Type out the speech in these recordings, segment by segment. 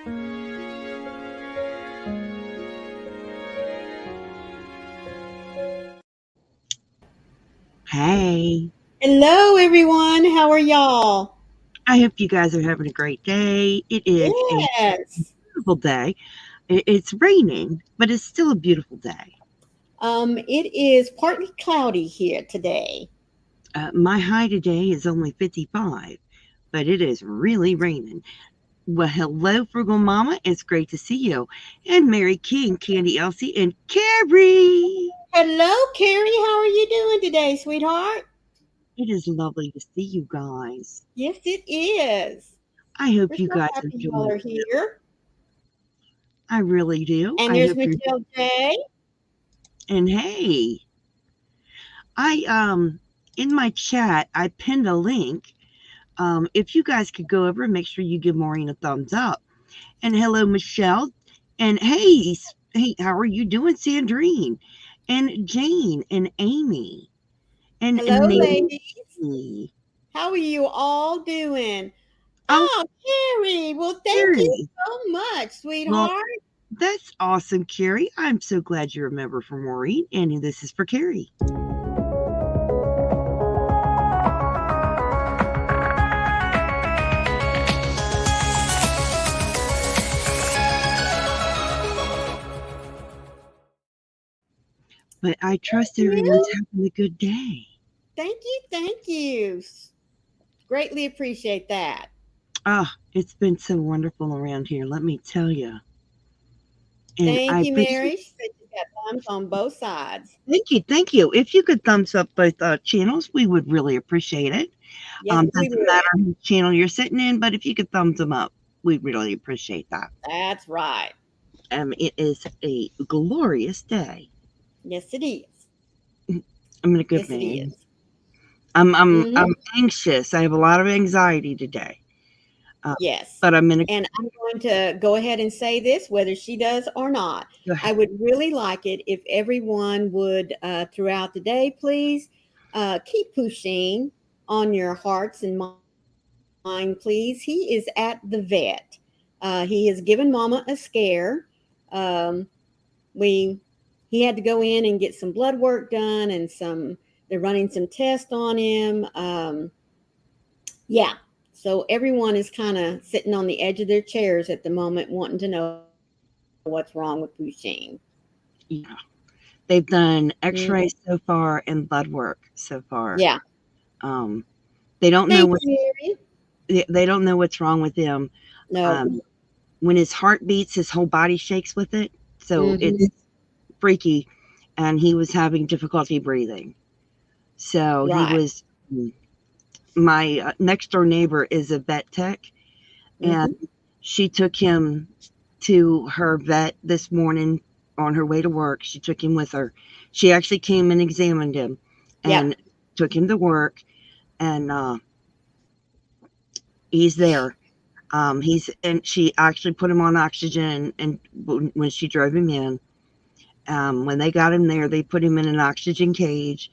Hey, Hello, everyone. How are y'all? I hope you guys are having a great day. It is a Yes. beautiful day. It's raining, but it's still a beautiful day. It is partly cloudy here today. My high today is only 55, but it is really raining. Well, hello, Frugal Mama. It's great to see you. And Mary King, Candy Elsie, and Carrie. Hello, Carrie. How are you doing today, sweetheart? It is lovely to see you guys. Yes, it is. I hope We're you so guys are happy y'all doing are well. here. I really do. And I there's hope you're. Michelle J. And hey, I in my chat I pinned a link. If you guys could go over and make sure you give Maureen a thumbs up. And hello, Michelle. And hey, how are you doing, Sandrine? And Jane and Amy and Hello, Nancy. ladies. How are you all doing? Oh, Oh, Carrie. Well, thank you Carrie. so much, Well, sweetheart. that's awesome, Carrie. I'm so glad you remember for Maureen. And this is for Carrie. But I trust everyone's You? having a good day. Thank you. Thank you. Greatly appreciate that. Ah, it's been so wonderful around here, let me tell you. And I Thank you, appreciate. Mary. She said she's got thumbs on both sides. Thank you, thank you. If you could thumbs up both channels, we would really appreciate it. Yes, we Doesn't would. matter whose channel you're sitting in, but if you could thumbs them up, we'd really appreciate that. That's right. It is a glorious day. Yes, it is. I'm in a Yes, good it is. vein. I'm Mm-hmm. anxious. I have a lot of anxiety today, uh, Yes. but I'm in a. And I'm going to go ahead and say this, whether she does or not. Go I ahead. would really like it if everyone would, throughout the day, please keep Pusheen on your hearts and mind, please. He is at the vet. He has given Mama a scare. Um, we he had to go in and get some blood work done and some they're running some tests on him. Yeah, so everyone is kind of sitting on the edge of their chairs at the moment wanting to know what's wrong with Pushing. Yeah, they've done Mm, X-rays so far and blood work so far. yeah. Um, they don't know Thank what you, Mary. they don't know what's wrong with him. No. Um, when his heart beats, his whole body shakes with it, so Mm-hmm. it's freaky, and he was having difficulty breathing. So he Right. was. My next door neighbor is a vet tech, and Mm-hmm. she took him to her vet this morning on her way to work. She took him with her. She actually came and examined him, Yeah. and took him to work, and he's there. He's and she actually put him on oxygen, and when she drove him in, when they got him there, they put him in an oxygen cage,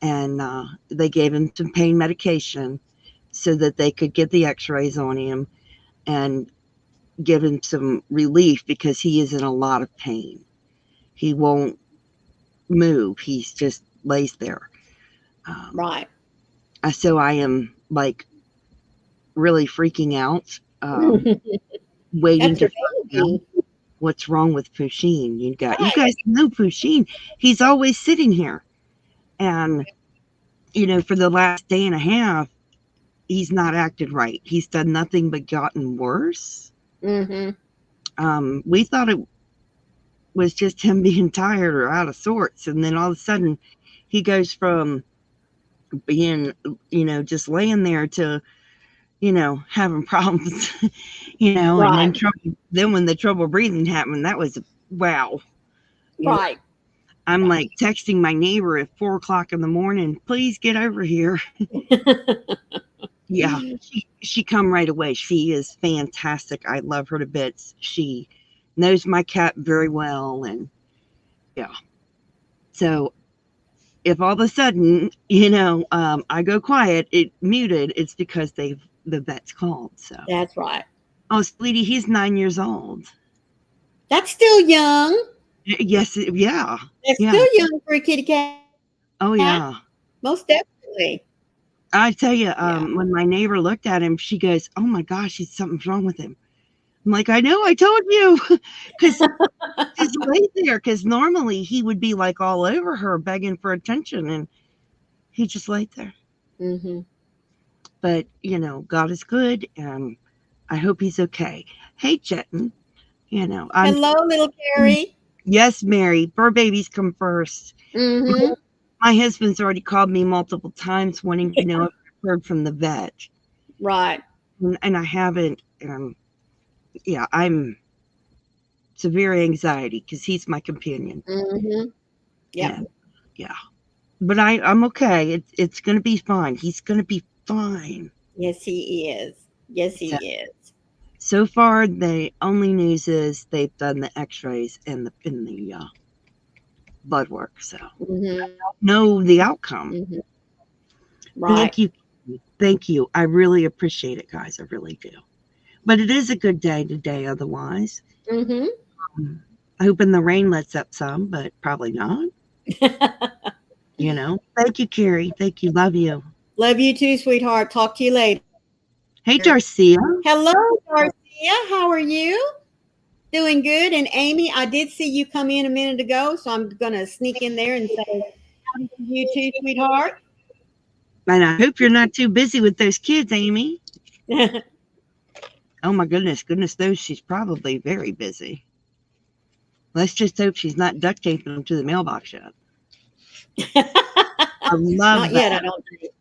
and they gave him some pain medication so that they could get the X-rays on him and give him some relief because he is in a lot of pain. He won't move. He's just lays there. Um, Right. so I am like really freaking out, waiting That's to your find out baby. what's wrong with Pusheen. You Right. guys know Pusheen. He's always sitting here, and for the last day and a half, he's not acted right. He's done nothing but gotten worse. Mm-hmm. We thought it was just him being tired or out of sorts, and then all of a sudden, he goes from being, just laying there to, having problems, and then Right. trouble. Then when the trouble breathing happened, that was wow. You know, Right. I'm like texting my neighbor at 4 o'clock in the morning, please get over here. Yeah, she come right away. She is fantastic. I love her to bits. She knows my cat very well, and yeah. So if all of a sudden, I go quiet, it muted, it's because the vet's called. So That's right. Oh, sweetie, he's 9 years old. That's still young. Yes, yeah, That's yeah. still young for a kitty cat. Oh, Most yeah. definitely. I tell you, Yeah. when my neighbor looked at him, she goes, "Oh my gosh, something's wrong with him." I'm like, "I know, I told you," because just laid there. Because normally he would be like all over her, begging for attention, and he just laid there. Mm-hmm. But God is good, and I hope he's okay. Hey, Jetten, I'm Hello, little Carrie. yes, Mary. Fur babies come first. Mm-hmm. My husband's already called me multiple times wanting to know if I've heard from the vet, Right. and I haven't. Yeah, I'm severe anxiety because he's my companion. Mm-hmm. Yep. And yeah, but I'm okay. It's gonna be fine. He's gonna be fine. Yes, he is. Yes, So he is. so far, the only news is they've done the X-rays and the blood work. So Mm-hmm. know the Mm-hmm. outcome. Right. Thank you, thank you. I really appreciate it, guys. I really do. But it is a good day today. Otherwise, Mm-hmm. hoping the rain lets up some, but probably not. Thank you, Carrie. Thank you. Love you. Love you too, sweetheart. Talk to you later. Hey, Darcia. Hello, Garcia. How are you? Doing good. And Amy, I did see you come in a minute ago, so I'm gonna sneak in there and say howdy to you too, sweetheart. And I hope you're not too busy with those kids, Amy. Oh my goodness, goodness knows she's probably very busy. Let's just hope she's not duct taping them to the mailbox yet. I Not love yet, I that. don't think.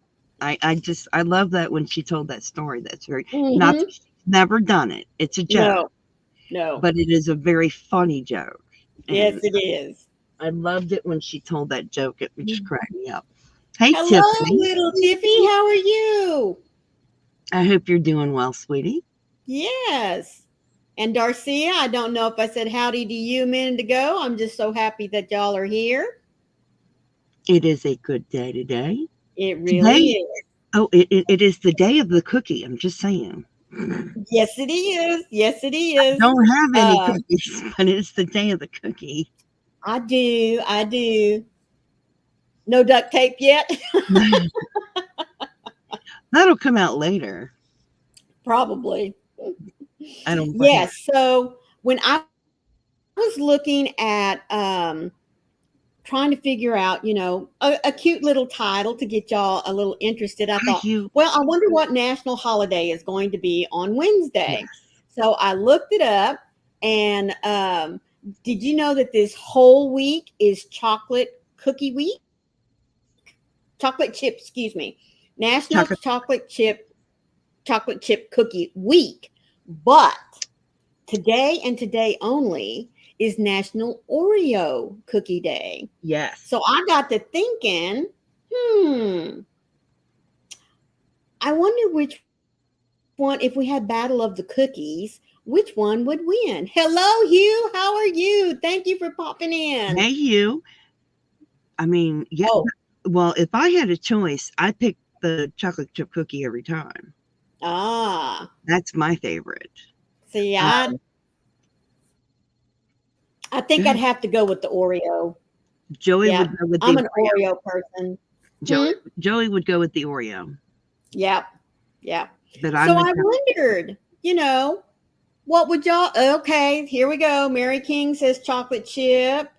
I love that when she told that story. That's very not Mm-hmm. that she's never done it. It's a joke, No, no. but it is a very funny joke. Yes, And it is. I loved it when she told that joke. It would just crack me up. Hey Hello, Tiffany. little Tiffy. How are you? I hope you're doing well, sweetie. Yes. And Darcia, I don't know if I said howdy to you a minute ago. I'm just so happy that y'all are here. It is a good day today. It really Today, is. oh, it is the day of the cookie. I'm just saying. Yes, it is. Yes, it is. Don't have any Um, cookies, but it's the day of the cookie. I do. I do. No duct tape yet? That'll come out later. Probably. I don't blame Yes. So when I was looking at trying to figure out, a cute little title to get y'all a little interested, I thought, you. well, I wonder what national holiday is going to be on Wednesday. Yes. So I looked it up, and did you know that this whole week is chocolate cookie week? Chocolate chip, excuse me. National Chocolate. chocolate chip cookie week. But today and today only is National Oreo Cookie Day. Yes. So I got to thinking, hmm, I wonder which one, if we had Battle of the Cookies, which one would win? Hello, Hugh. How are you? Thank you for popping in. Hey, you. I mean, yeah. Oh, Well, if I had a choice, I pick the chocolate chip cookie every time. ah, That's my favorite. see, I Um, I think I'd have to go with the Oreo. Joey Yeah, would go with I'm the an Oreo. Oreo person. Hmm? Joey would go with the Oreo, Yep, yep. but I So would I wondered, what would y'all? Okay, here we go. Mary King says chocolate chip.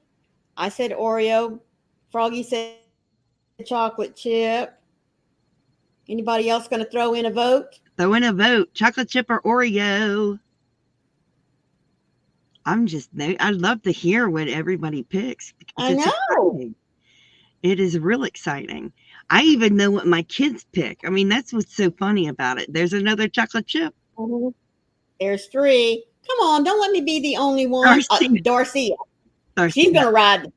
I said Oreo. Froggy said chocolate chip. Anybody else going to throw in a vote? throw in a vote. Chocolate chip or Oreo. I'd love to hear what everybody picks because I it's know. exciting. It is real exciting. I even know what my kids pick. I mean, that's what's so funny about it. There's another chocolate chip. Mhm. There's three. Come on, don't let me be the only one. Darcy. Darcy, she's Darcy. going to ride.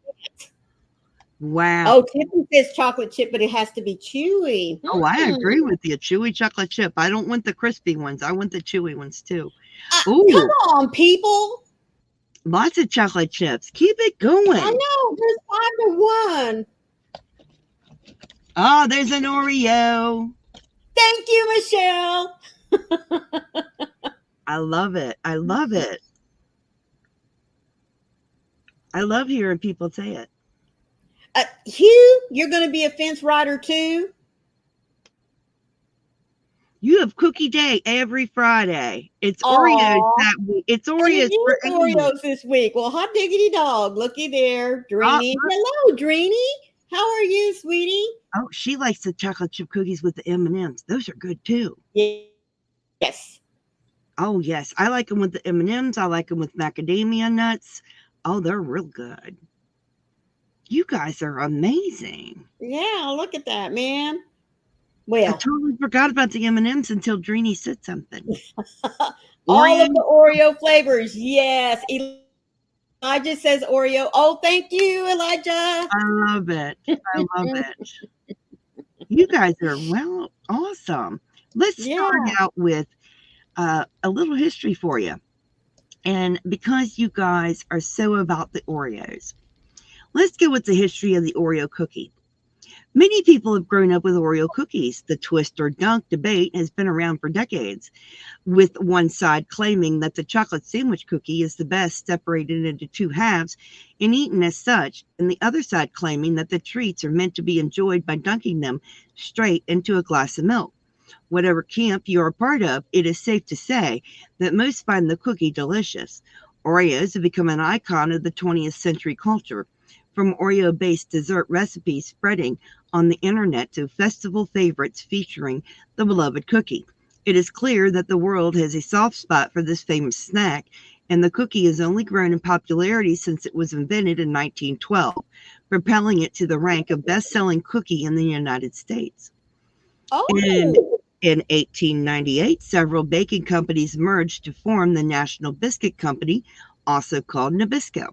Wow. Oh, Tiffany says chocolate chip, but it has to be chewy. Oh, I Hmm. agree with you. Chewy chocolate chip. I don't want the crispy ones. I want the chewy ones too. Come Ooh, on, people. lots of chocolate chips. Keep it I going. know. There's 5-1. Oh, there's an Oreo. Thank you, Michelle. I love it. I love it. I love hearing people say it. Hugh, you're going to be a fence rider too? You have cookie day every Friday. It's Oreos Aw. that week. It's And it Oreos for is Amy. Oreos this week. Well, hot diggity dog. Looky there, Dreamy. Look. Hello, Dreamy. How are you, sweetie? Oh, she likes the chocolate chip cookies with the M&Ms. Those are good too. Yes. Oh yes, I like them with the M&Ms. I like them with macadamia nuts. Oh, they're real good. You guys are amazing. Yeah, look at that, man. I Well, totally forgot about the M&Ms until Dreeny said something. all Oreo. of the Oreo flavors. Yes. Elijah says Oreo. Oh, thank you, Elijah. I love it. I love it. You guys are well awesome. Let's start Yeah. out with a little history for you. And because you guys are so about the Oreos, let's go with the history of the Oreo cookie. Many people have grown up with Oreo cookies. The twist or dunk debate has been around for decades, with one side claiming that the chocolate sandwich cookie is the best, separated into two halves and eaten as such, and the other side claiming that the treats are meant to be enjoyed by dunking them straight into a glass of milk. Whatever camp you're a part of, it is safe to say that most find the cookie delicious. Oreos have become an icon of the 20th century culture, from Oreo based dessert recipes spreading on the internet to festival favorites featuring the beloved cookie. It is clear that the world has a soft spot for this famous snack, and the cookie has only grown in popularity since it was invented in 1912, propelling it to the rank of best selling cookie in the United States. And Oh. in 1898, several baking companies merged to form the National Biscuit Company, also called Nabisco.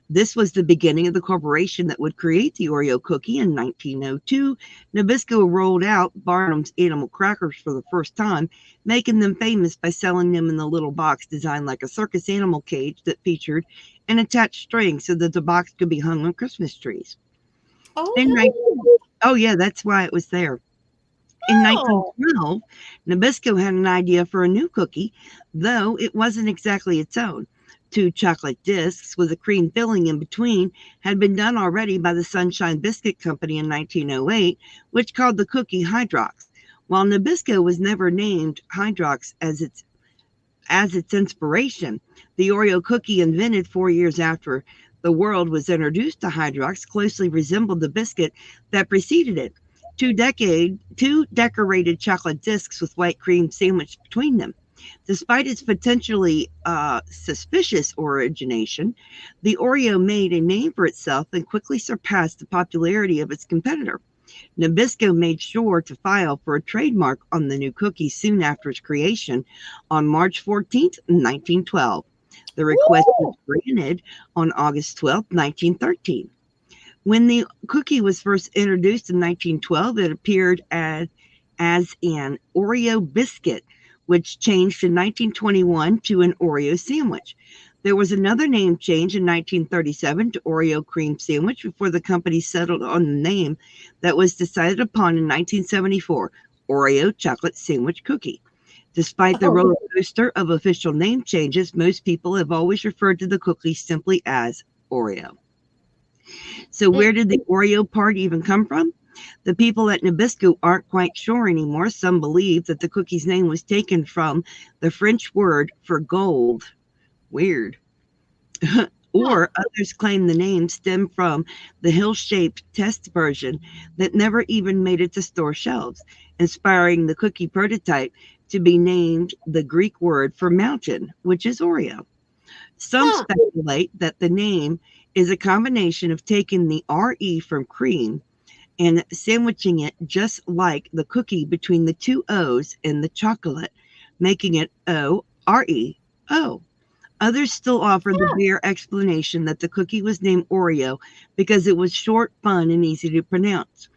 This was the beginning of the corporation that would create the Oreo cookie in 1902. Nabisco rolled out Barnum's animal crackers for the first time, making them famous by selling them in the little box designed like a circus animal cage that featured an attached string so that the box could be hung on Christmas trees. In 19- Oh. oh yeah, that's why it was there. In Oh. 1912, Nabisco had an idea for a new cookie, though it wasn't exactly its own. Two chocolate discs with a cream filling in between had been done already by the Sunshine Biscuit Company in 1908, which called the cookie Hydrox. While Nabisco was never named Hydrox as its inspiration, the Oreo cookie invented 4 years after the world was introduced to Hydrox closely resembled the biscuit that preceded it. Two decorated chocolate discs with white cream sandwiched between them. Despite its potentially suspicious origination, the Oreo made a name for itself and quickly surpassed the popularity of its competitor. Nabisco made sure to file for a trademark on the new cookie soon after its creation on March 14th, 1912. The request was Woo. granted on August 12th, 1913. When the cookie was first introduced in 1912, it appeared as an Oreo biscuit, which changed in 1921 to an Oreo sandwich. There was another name change in 1937 to Oreo cream sandwich before the company settled on the name that was decided upon in 1974, Oreo chocolate sandwich cookie. Despite the Oh. roller coaster of official name changes, most people have always referred to the cookie simply as Oreo. So, where did the Oreo part even come from? The people at Nabisco aren't quite sure anymore. Some believe that the cookie's name was taken from the French word for gold. Weird. Huh. Or others claim the name stemmed from the hill shaped test version that never even made it to store shelves, inspiring the cookie prototype to be named the Greek word for mountain, which is Oreo. Some Huh. speculate that the name is a combination of taking the RE from cream and sandwiching it just like the cookie between the two O's in the chocolate, making it OREO. Others still offer the bare explanation that the cookie was named Oreo because it was short, fun, and easy to pronounce.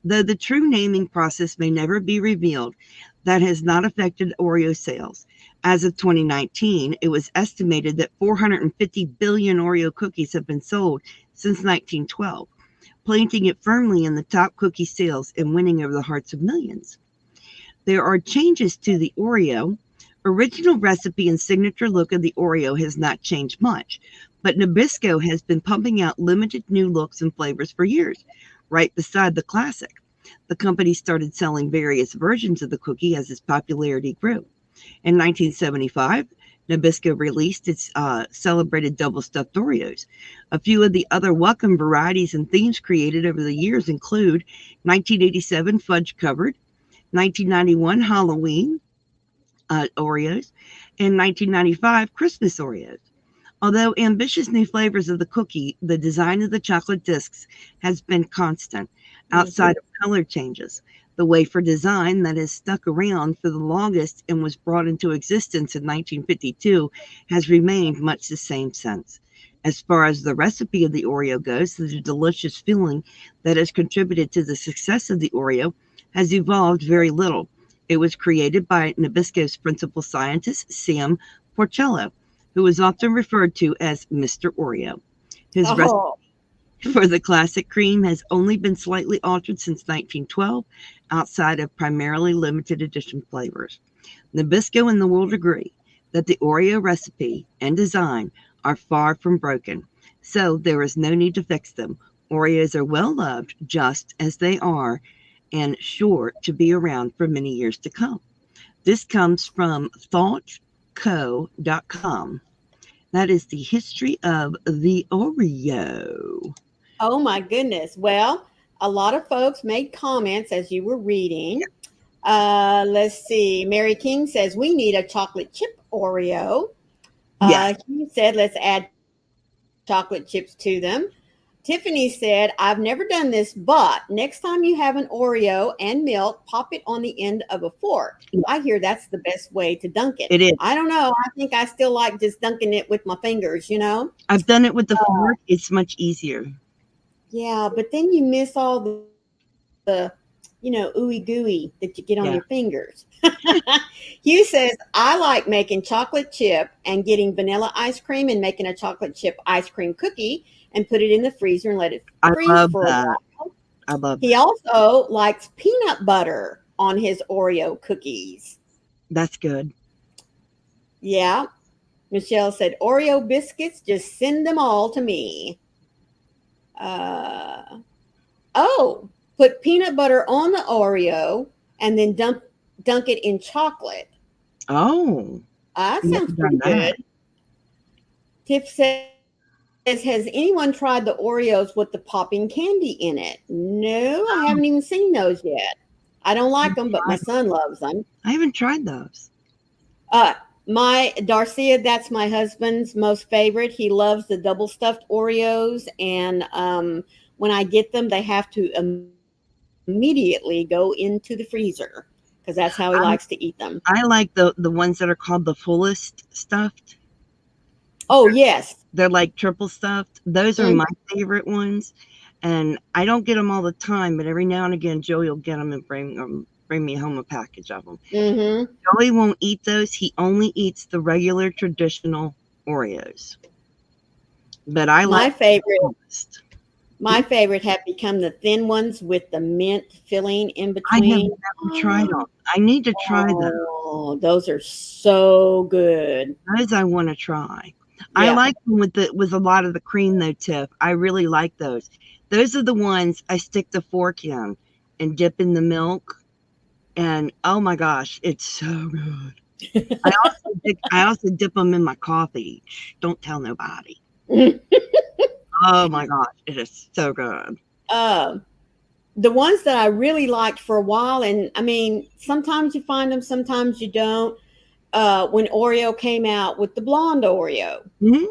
Though the true naming process may never be revealed, that has not affected Oreo sales. As of 2019, it was estimated that 450 billion Oreo cookies have been sold since 1912, planting it firmly in the top cookie sales and winning over the hearts of millions. There are changes to the Oreo. Original recipe and signature look of the Oreo has not changed much, but Nabisco has been pumping out limited new looks and flavors for years, right beside the classic. The company started selling various versions of the cookie as its popularity grew. In 1975, Nabisco released its celebrated double stuffed Oreos. A few of the other welcome varieties and themes created over the years include 1987 fudge covered, 1991 Halloween Oreos, and 1995 Christmas Oreos. Although ambitious new flavors of the cookie, the design of the chocolate discs has been constant, Mm-hmm. outside of color changes. The wafer design that has stuck around for the longest and was brought into existence in 1952 has remained much the same since. As far as the recipe of the Oreo goes, the delicious filling that has contributed to the success of the Oreo has evolved very little. It was created by Nabisco's principal scientist, Sam Porcello, who is often referred to as Mr. Oreo. His recipe Oh, for the classic cream has only been slightly altered since 1912, outside of primarily limited edition flavors. Nabisco and the world agree that the Oreo recipe and design are far from broken, so there is no need to fix them. Oreos are well loved just as they are and sure to be around for many years to come. This comes from thoughtco.com. That is the history of the Oreo. oh my goodness. Well, a lot of folks made comments as you were reading. Let's see. Mary King says we need a chocolate chip Oreo. Yes, He said let's add chocolate chips to them. Tiffany said, I've never done this, but next time you have an Oreo and milk, pop it on the end of a fork. I hear that's the best way to dunk it. it is. I don't know. I think I still like just dunking it with my fingers. I've done it with the fork. It's much easier. Yeah, but then you miss all the ooey gooey that you get on your Yeah. fingers. Hugh says, I like making chocolate chip and getting vanilla ice cream and making a chocolate chip ice cream cookie and put it in the freezer and let it I freeze love for a that. while. I love He that. also likes peanut butter on his Oreo cookies. That's good. Yeah. Michelle said, Oreo biscuits, just send them all to me. Uh, oh, put peanut butter on the Oreo and then dunk it in chocolate. Oh, That I've never sounds done pretty that. good. Tiff says, has anyone tried the Oreos with the popping candy in it? No, I haven't even seen those yet. I don't like them, but my son loves them. I haven't tried those. My Darcia, that's my husband's most favorite. He loves the double stuffed Oreos, and when I get them, they have to immediately go into the freezer because that's how he likes to eat I, them. I like the ones that are called the fullest stuffed. Oh yes. They're like triple stuffed. Those are Mm-hmm. my favorite ones, and I don't get them all the time, but every now and again, Joey will get them and bring me home a package of them. Mm-hmm. Joey won't eat those. He only eats the regular traditional Oreos. But I like My the favorite, fullest. my favorite have become the thin ones with the mint filling in I have between. never tried them. I need to try them. Oh, those are so good. Those I want to try. I Yeah. like them with a lot of the cream though, Tiff. I really like those. Those are the ones I stick the fork in and dip in the milk, and oh my gosh, it's so good. I also dip them in my coffee. Shh, don't tell nobody. Oh my gosh, it is so good. uh, the ones that I really liked for a while, and I mean, sometimes you find them, sometimes you don't. When Oreo came out with the blonde Oreo, Mhm.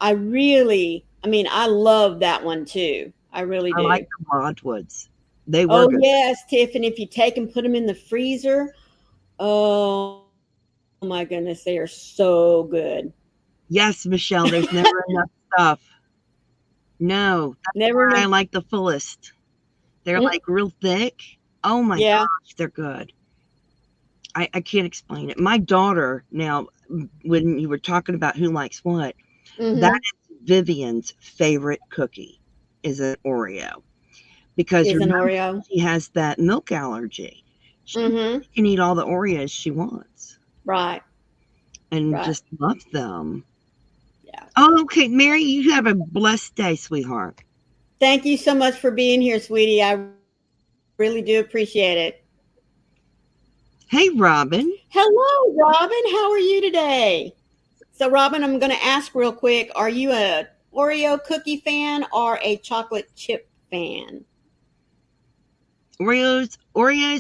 I mean, I love that one too. I really I like do. the Broadwoods. They were Oh good. yes, Tiff, and if you take and put them in the freezer, oh my goodness, they are so good. Yes, Michelle, there's never enough stuff. No, that's Never why know. I like the fullest. They're like real thick. Oh my Yeah. gosh, they're good. I can't explain it. My daughter, now, when you were talking about who likes what, that Mm-hmm. is Vivian's favorite cookie is an Oreo. Because Is an remember, Oreo. she has that milk allergy. She Mm-hmm. can eat all the Oreos she wants. Right. and Right. just love them. Yeah. Oh, okay, Mary, you have a blessed day, sweetheart. Thank you so much for being here, sweetie. I really do appreciate it. Hey, Robin. Hello, Robin. How are you today? So, Robin, I'm going to ask real quick, are you a Oreo cookie fan or a chocolate chip fan? Oreos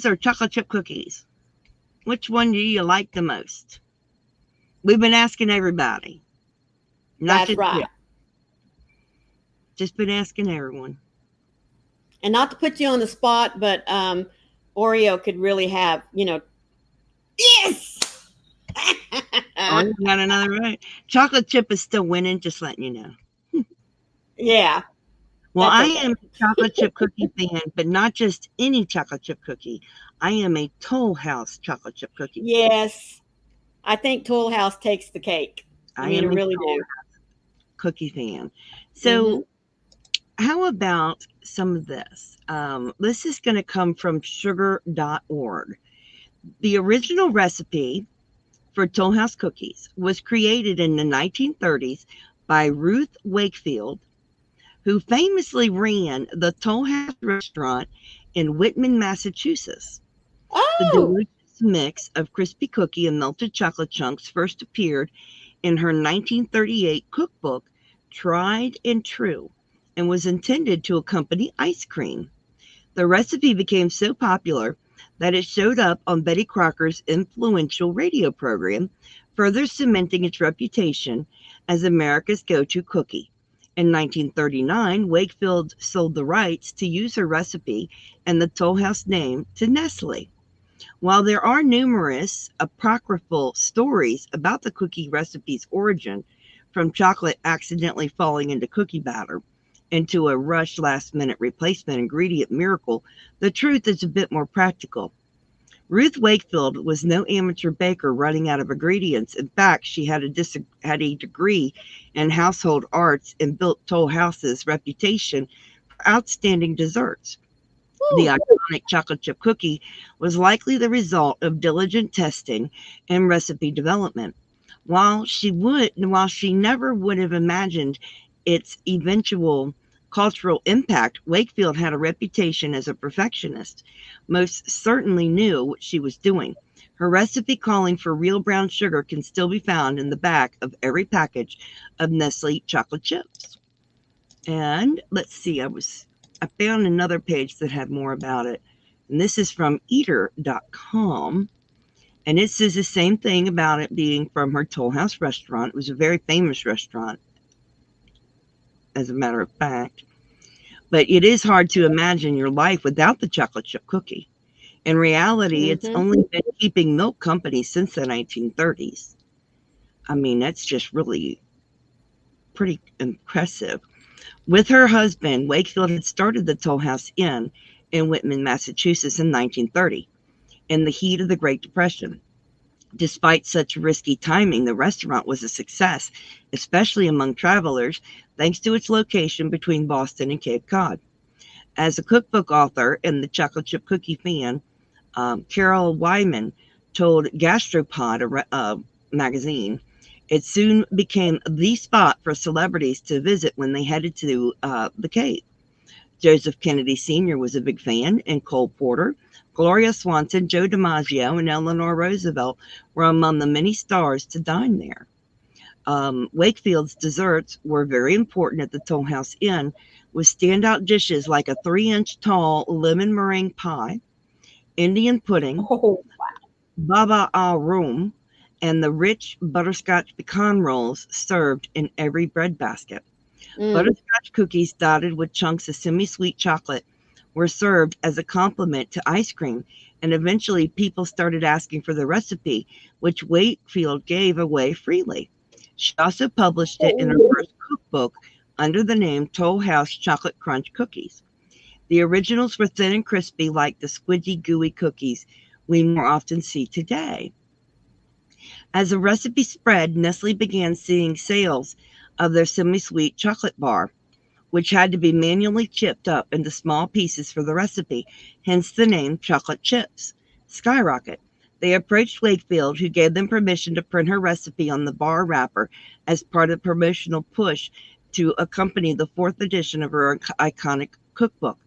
or chocolate chip cookies? Which one do you like the most? We've been asking everybody, not That's just right. you, just been asking everyone. And not to put you on the spot, but Oreo could really have, yes. Oh, you got another right. Chocolate chip is still winning, just letting you know. Yeah, Well, that's I am okay. a chocolate chip cookie fan, but not just any chocolate chip cookie. I am a Toll House chocolate chip cookie fan. Yes, I think Tool House takes the cake. I I mean, I am a really Toll do. cookie fan. Hmm. So, how about some of this? This is going to come from sugar.org. The original recipe for Toll House cookies was created in the 1930s by Ruth Wakefield, who famously ran the Toll House restaurant in Whitman, Massachusetts. The Oh, delicious mix of crispy cookie and melted chocolate chunks first appeared in her 1938 cookbook, Tried and True, and was intended to accompany ice cream. The recipe became so popular that it showed up on Betty Crocker's influential radio program, further cementing its reputation as America's go to cookie. In 1939, Wakefield sold the rights to use her recipe and the Toll House name to Nestle. While there are numerous apocryphal stories about the cookie recipe's origin, from chocolate accidentally falling into cookie batter into a rush last minute replacement ingredient miracle, the truth is a bit more practical. Ruth Wakefield was no amateur baker running out of ingredients. In fact, she had a degree in household arts and built Toll House's reputation for outstanding desserts. The woo. iconic chocolate chip cookie was likely the result of diligent testing and recipe development. While she never would have imagined its eventual cultural impact, Wakefield had a reputation as a perfectionist, most certainly knew what she was doing. Her recipe calling for real brown sugar can still be found in the back of every package of Nestle chocolate chips. And let's see, I found another page that had more about it. And this is from eater.com. And it says the same thing about it being from her Toll House restaurant. It was a very famous restaurant, as a matter of fact. But it is hard to imagine your life without the chocolate chip cookie. In reality, it's Hmm. only been keeping milk company since the 1930s. I mean, that's just really pretty impressive. With her husband, Wakefield had started the Toll House Inn in Whitman, Massachusetts in 1930, in the heat of the Great Depression. Despite such risky timing, the restaurant was a success, especially among travelers, thanks to its location between Boston and Cape Cod. As a cookbook author and the chocolate chip cookie fan, Carol Wyman told Gastropod, magazine, it soon became the spot for celebrities to visit when they headed to the Cape. Joseph Kennedy Sr. was a big fan, and Cole Porter, Gloria Swanson, Joe DiMaggio, and Eleanor Roosevelt were among the many stars to dine there. Wakefield's desserts were very important at the Toll House Inn, with standout dishes like a 3-inch tall lemon meringue pie, Indian pudding, Oh, baba au rhum, and the rich butterscotch pecan rolls served in every breadbasket. mm. Butterscotch cookies dotted with chunks of semi sweet chocolate were served as a complement to ice cream, and eventually people started asking for the recipe, which Wakefield gave away freely. She also published it in her Oh. first cookbook under the name Toll House Chocolate Crunch Cookies. The originals were thin and crispy like the squidgy, gooey cookies we more often see today. As the recipe spread, Nestle began seeing sales of their semi sweet chocolate bar, which had to be manually chipped up into small pieces for the recipe, hence the name chocolate chips, skyrocket. They approached Wakefield, who gave them permission to print her recipe on the bar wrapper as part of the promotional push to accompany the fourth edition of her iconic cookbook.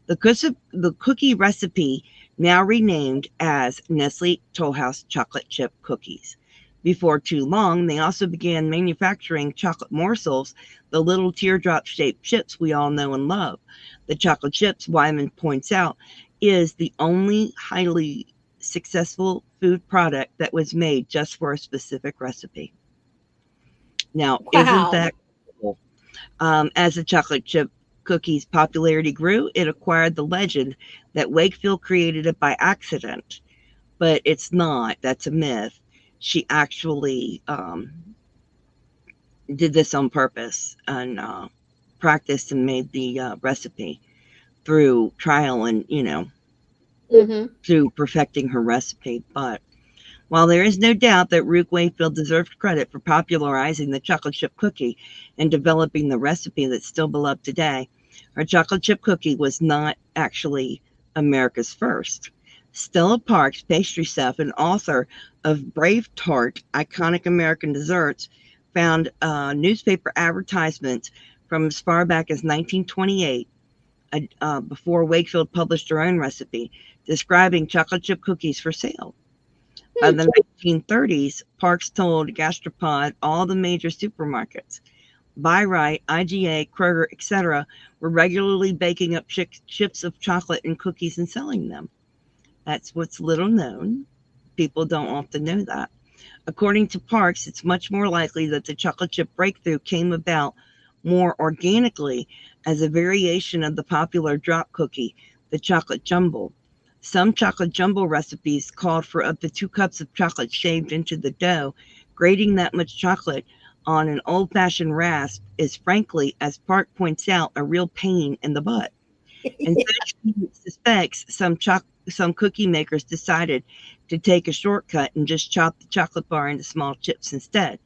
The cookie recipe, now renamed as Nestle Toll House Chocolate Chip Cookies. Before too long, they also began manufacturing chocolate morsels, the little teardrop shaped chips we all know and love. The chocolate chips, Wyman points out, is the only highly successful food product that was made just for a specific recipe. Now, isn't Wow. that cool? As the chocolate chip cookies' popularity grew, it acquired the legend that Wakefield created it by accident, but it's not. That's a myth. She actually did this on purpose and practiced and made the recipe through trial and, Mm-hmm. through perfecting her recipe. But while there is no doubt that Ruth Wakefield deserved credit for popularizing the chocolate chip cookie and developing the recipe that's still beloved today, her chocolate chip cookie was not actually America's first. Stella Parks, pastry chef and author of Brave Tart, Iconic American Desserts, found newspaper advertisements from as far back as 1928, before Wakefield published her own recipe, describing chocolate chip cookies for sale. By Hmm. the 1930s, Parks told Gastropod all the major supermarkets, Buy-Right, IGA, Kroger, etc., were regularly baking up chips of chocolate and cookies and selling them. That's what's little known. People don't often know that. According to Parks, it's much more likely that the chocolate chip breakthrough came about more organically as a variation of the popular drop cookie, the chocolate jumble. Some chocolate jumble recipes called for up to 2 cups of chocolate shaved into the dough. Grating that much chocolate on an old fashioned rasp is, frankly, as Park points out, a real pain in the butt. And so she suspects some cookie makers decided to take a shortcut and just chop the chocolate bar into small chips instead.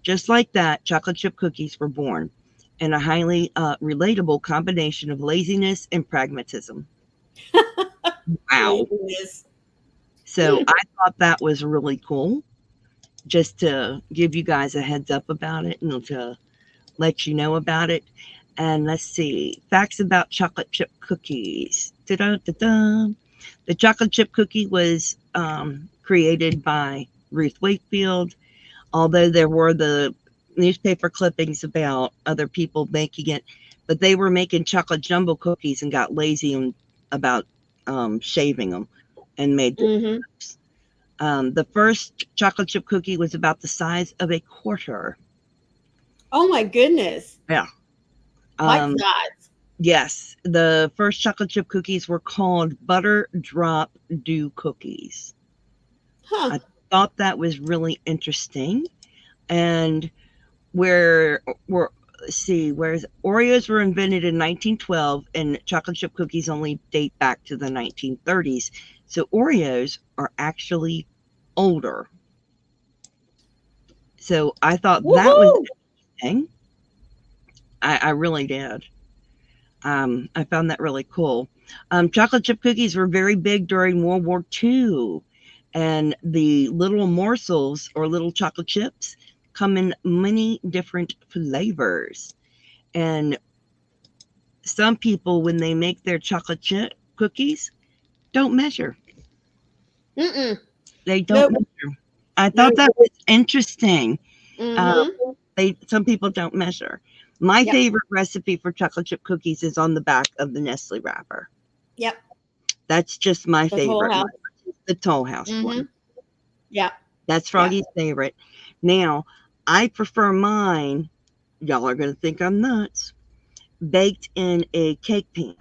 Just like that, chocolate chip cookies were born, in a highly relatable combination of laziness and pragmatism. Wow. Laziness. So I thought that was really cool, just to give you guys a heads up about it and to let you know about it. And let's see, facts about chocolate chip cookies. Da-da-da-da. The chocolate chip cookie was created by Ruth Wakefield, although there were the newspaper clippings about other people making it, but they were making chocolate jumbo cookies and got lazy about shaving them and made the Mm-hmm. chips. The first chocolate chip cookie was about the size of a quarter. Oh my goodness. Yeah. Bite Um, size. yes, the first chocolate chip cookies were called butter drop dew cookies. Huh. I thought that was really interesting. And where let's see, whereas Oreos were invented in 1912 and chocolate chip cookies only date back to the 1930s. So Oreos are actually older. So I thought that was Woohoo! interesting. I really did. I found that really cool. Chocolate chip cookies were very big during World War II, and the little morsels or little chocolate chips come in many different flavors. And some people, when they make their chocolate chip cookies, don't measure. Mm-mm. They don't Nope. measure. I thought Nope. that was interesting. Uh, Mm-hmm. some people don't measure. My Yep. favorite recipe for chocolate chip cookies is on the back of the Nestle wrapper. Yep. That's just my The Toll favorite House. one, the Toll House Mm-hmm. one. Yep. That's Yep. Froggy's favorite. Now, I prefer mine, y'all are going to think I'm nuts, baked in a cake pan.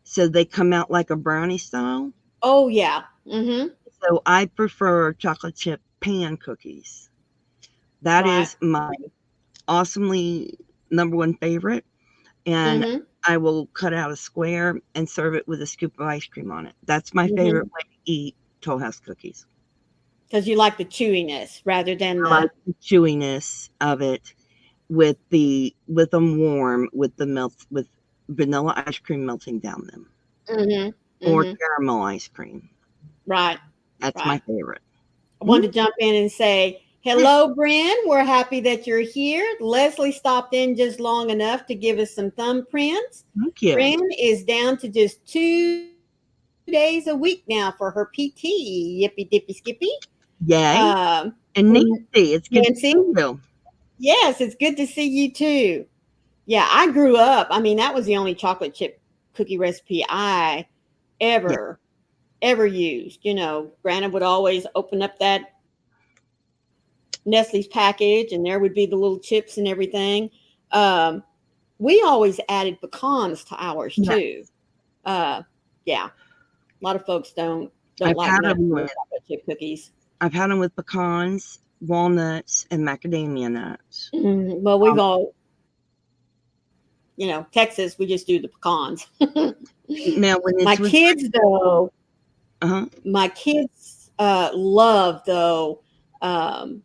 So they come out like a brownie style. Oh yeah. Mm-hmm. So I prefer chocolate chip pan cookies. That Right. is my awesomely number one favorite. And Mm-hmm. I will cut out a square and serve it with a scoop of ice cream on it. That's my favorite Mm-hmm. way to eat Toll House cookies. Because you like the chewiness rather than I the. like the chewiness of it with them warm with the melt with vanilla ice cream melting down them Mm-hmm. or Mm-hmm. caramel ice cream. Right. That's my right. favorite. I Mm, wanted to jump in and say, yeah, hello, Bren. We're happy that you're here. Leslie stopped in just long enough to give us some thumbprints. thank you. Bren is down to just 2 days a week now for her PT. Yippee dippy skippy. Yay. Um, And and Nancy, it's good to Nancy, see you. yes, it's good to see you too. Yeah, I grew up. I mean, that was the only chocolate chip cookie recipe I Yeah, ever used. Granted would always open up that Nestle's package, and there would be the little chips and everything. Um, we always added pecans to ours yeah. too. Uh, yeah, a lot of folks don't I've like had nuts them in their with chocolate chip cookies. I've had them with pecans, walnuts, and macadamia nuts. Well, we've Um, all, Texas, we just do the pecans. now, My when it's with, kids, though, uh-huh, love though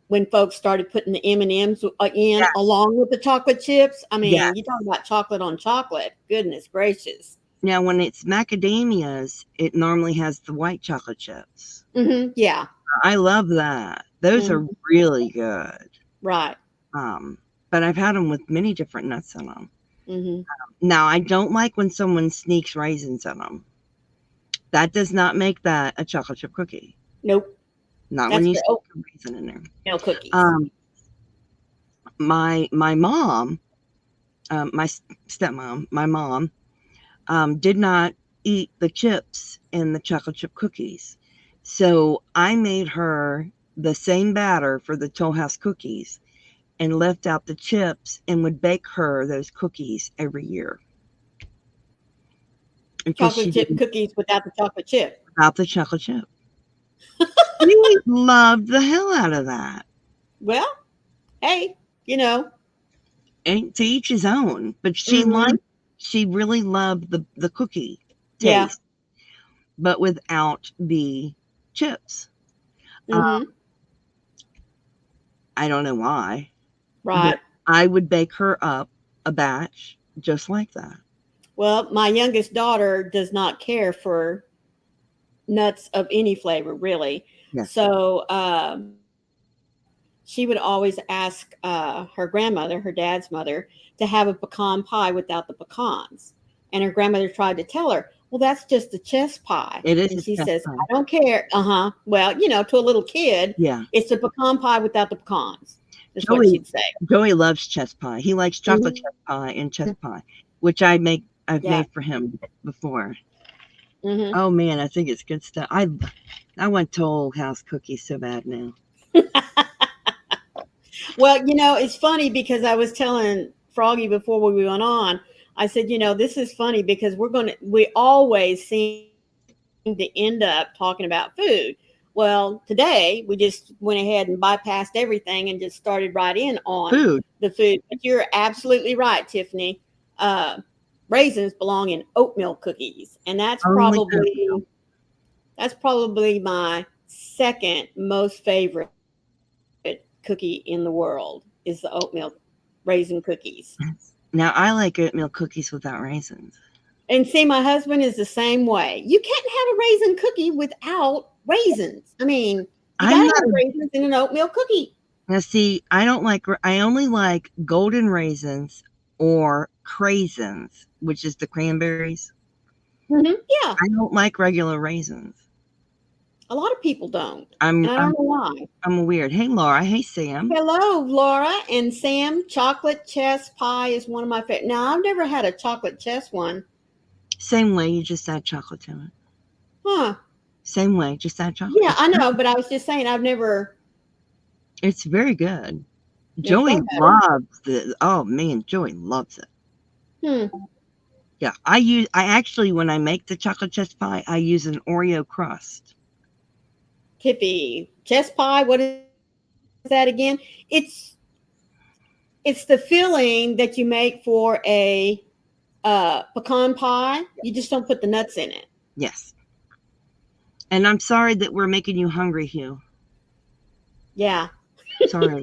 when folks started putting the M&Ms in yeah, along with the chocolate chips. I yeah. mean, you talk about chocolate on chocolate. Goodness gracious. Now, when it's macadamias, it normally has the white chocolate chips. Yeah. I love that. Those are Hmm. really good. Right. Um, but I've had them with many different nuts in them. Hmm. Now, I don't like when someone sneaks raisins in them. That does not make that a chocolate chip cookie. Nope. Not when That's you for sneak a raisin in there. oatmeal cookies. Um, my mom, my stepmom, my mom, did not eat the chips in the chocolate chip cookies. So I made her the same batter for the Toll House cookies and left out the chips and would bake her those cookies every year because Chocolate she chip didn't cookies without the chocolate chip. stop the chocolate chip. She loved the hell out of that. Well, hey, you know. And to each his own, but Hmm. she really loved the cookie Yeah. taste, but without the chips. Uh, Hmm. I don't know why, but Right. I would bake her up a batch just like that. Well, my youngest daughter does not care for nuts of any flavor, really. Yes. So she would always ask her grandmother, her dad's mother, to have a pecan pie without the pecans. And her grandmother tried to tell her, well, that's just a chess pie. It And is a she chest says, pie. I don't care. Uh huh. Well, to a little kid, Yeah. it's a pecan pie without the pecans, is what Joey she'd say. Joey loves chest pie. He likes chocolate Hmm. chest pie and chest pie, which I've Yeah. made for him before. Hmm. Oh man, I think it's good stuff. I want Toll House cookies so bad now. Well, it's funny because I was telling Froggy before we went on. I said, this is funny because we always seem to end up talking about food. Well, today we just went ahead and bypassed everything and just started right in on Food. the food. But you're absolutely right, Tiffany. Uh, Raisins belong in oatmeal cookies, and Only oatmeal. that's probably my second most favorite cookie in the world is the oatmeal raisin cookies. Now I like oatmeal cookies without raisins. And see, my husband is the same way. You can't have a raisin cookie without raisins. I mean, you got I'm to not have raisins in an oatmeal cookie. now see, I don't like I only like golden raisins or craisins, which is the cranberries. Yeah, I don't like regular raisins. a lot of people don't, I'm and I I'm don't know why. I'm weird. Hey Laura, hey Sam. Hello, Laura and Sam. Chocolate chess pie is one of my favorite. Now, I've never had a chocolate chess one. Same way, you just add chocolate to it. Huh. Same way, just add chocolate. Yeah, I know, but I was just saying I've It's very good. never Joey thought about it. loves the oh man, Joey loves it. Hmm. Yeah, I actually when I make the chocolate chess pie, I use an Oreo crust. Tippy. Chess pie, what is that again? It's the filling that you make for a pecan pie. You just don't put the nuts in it. Yes. And I'm sorry that we're making you hungry, Hugh. Yeah. Sorry.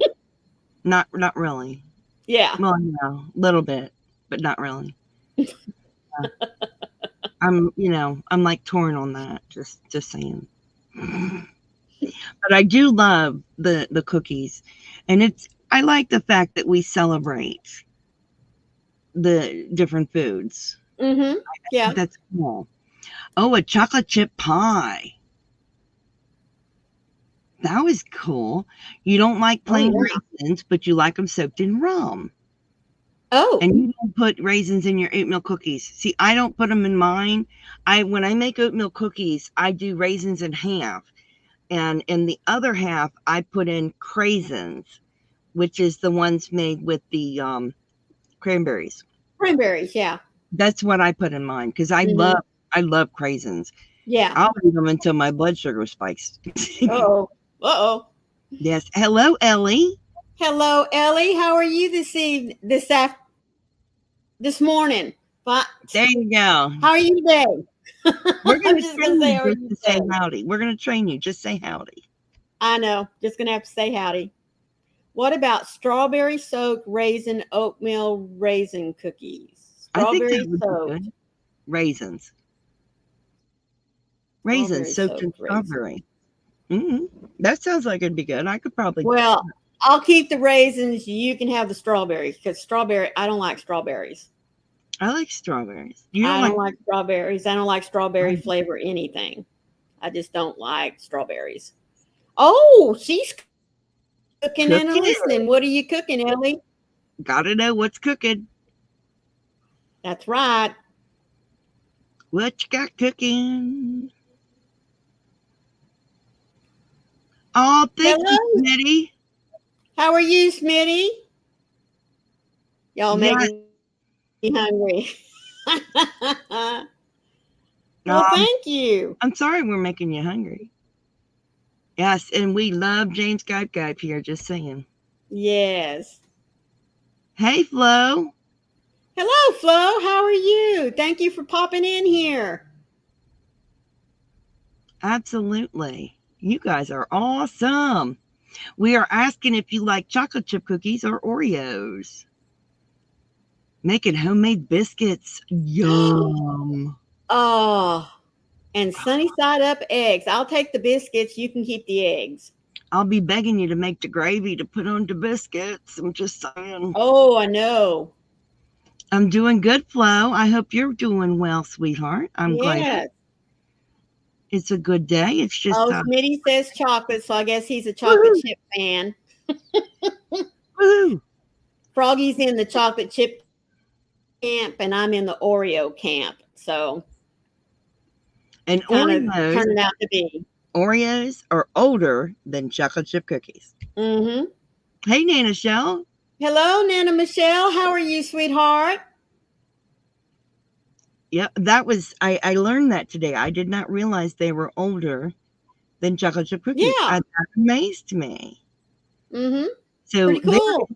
Not really. Yeah. Well, a little bit, but not really. Uh, I'm like torn on that. Just saying. But I do love the cookies, and I like the fact that we celebrate the different foods. Mm-hmm. I think Yeah. that's cool. Oh, a chocolate chip pie. That was cool. You don't like Oh plain yeah. raisins, but you like them soaked in rum. Oh, And you don't put raisins in your oatmeal cookies. See, I don't put them in mine. I When I make oatmeal cookies, I do raisins in half, and in the other half, I put in craisins, which is the ones made with the cranberries. cranberries. Yeah. That's what I put in mine because Mm-hmm. I love craisins. Yeah. I'll eat them until my blood sugar spikes. Uh-oh. Uh-oh. Yes. Hello, Ellie. Hello, Ellie. How are you this morning? What? There you go. How are you today? We're I'm gonna just gonna train say, you how are just you to say today? howdy. We're gonna train you. Just say howdy. I know. Just gonna have to say howdy. What about strawberry soaked raisin oatmeal raisin cookies? I think that Strawberry would be soaked. good. Raisins. Raisins Strawberry soaked in soaked raisin. strawberry. Hmm. That sounds like it'd be good. I could probably. Well, I'll keep the raisins. You can have the strawberries because strawberry. I don't like strawberries. I like strawberries. You don't I like. don't like strawberries. I don't like strawberry flavor anything. I just don't like strawberries. Oh, she's cooking and a Cooking. listening. What are you cooking, Ellie? Gotta know what's cooking. That's right. What you got cooking? Oh, thank you, Hello. Smitty. How are you, Smitty? Y'all Yeah. making me hungry. Well, Um, thank you. I'm sorry we're making you hungry. Yes, and we love James Guy here. Just saying. Yes. Hey, Flo. Hello, Flo. How are you? Thank you for popping in here. Absolutely. You guys are awesome. We are asking if you like chocolate chip cookies or Oreos. Making homemade biscuits. Yum. Oh, and sunny side up eggs. I'll take the biscuits. You can keep the eggs. I'll be begging you to make the gravy to put on the biscuits. I'm just saying. Oh, I know. I'm doing good, Flo. I hope you're doing well, sweetheart. I'm glad. Yes. It's a good day. It's just Oh, Smitty says chocolate, so I guess he's a chocolate woohoo, chip fan. woohoo. Froggy's in the chocolate chip camp, and I'm in the Oreo camp. So And kind of Oreos, turning out to be. Oreos are older than chocolate chip cookies. Mm-hmm. Hey, Nana Shell. Hello, Nana Michelle. How are you, sweetheart? Yeah, that was I learned that today. I did not realize they were older than chocolate chip cookies. Yeah. That amazed me. Mm-hmm. So Pretty there cool. is